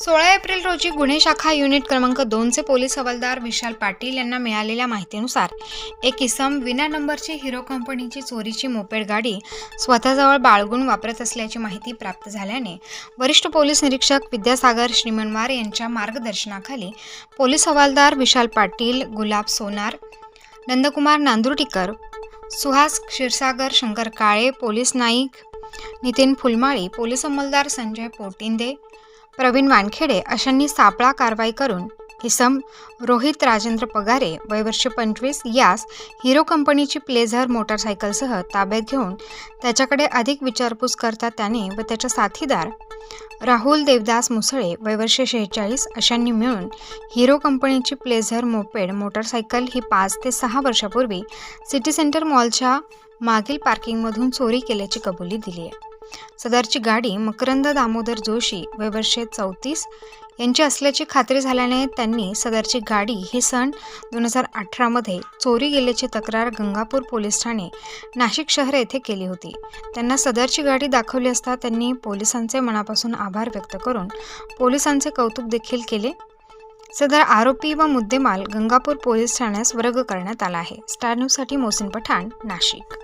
16 April रोजी गुन्हे शाखा युनिट क्रमांक 2चे पोलीस हवालदार विशाल पाटील यांना मिळालेल्या माहितीनुसार एक इसम विना नंबरची हिरो कंपनीची चोरीची मोपेड गाडी स्वतःजवळ बाळगून वापरत असल्याची माहिती प्राप्त झाल्याने वरिष्ठ पोलीस निरीक्षक विद्यासागर श्रीमनवार यांच्या मार्गदर्शनाखाली पोलीस हवालदार विशाल पाटील, गुलाब सोनार, नंदकुमार नांदुर्डीकर, सुहास क्षीरसागर शंकर काळे, पोलीस नाईक नितीन फुलमाळी, पोलीस अंमलदार संजय पोटिंदे, प्रवीण वानखेडे अशांनी सापळा कारवाई करून इसम रोहित राजेंद्र पगारे वय वर्ष 25 यास हिरो कंपनीची प्लेझर मोटारसायकलसह ताब्यात घेऊन त्याच्याकडे अधिक विचारपूस करता त्याने व त्याच्या साथीदार राहुल देवदास मुसळे वय वर्ष 46 अशांनी मिळून हिरो कंपनीची प्लेझर मोपेड मोटारसायकल ही 5 ते 6 वर्षापूर्वी सिटी सेंटर मॉलच्या मागील पार्किंगमधून चोरी केल्याची कबुली दिली आहे। सदरची गाडी मकरंद दामोदर जोशी वय वर्ष 34 यांची असल्याची खात्री झाल्याने त्यांनी सदरची गाडी ही सन 2018 मध्ये चोरी गेल्याची तक्रार गंगापूर पोलीस ठाणे नाशिक शहर येथे केली होती। त्यांना सदरची गाडी दाखवली असता त्यांनी पोलिसांचे मनापासून आभार व्यक्त करून पोलिसांचे कौतुक देखील केले। सदर आरोपी व मुद्देमाल गंगापूर पोलीस ठाण्यास वर्ग करण्यात आला आहे। स्टार न्यूजसाठी मोहसिन पठाण, नाशिक।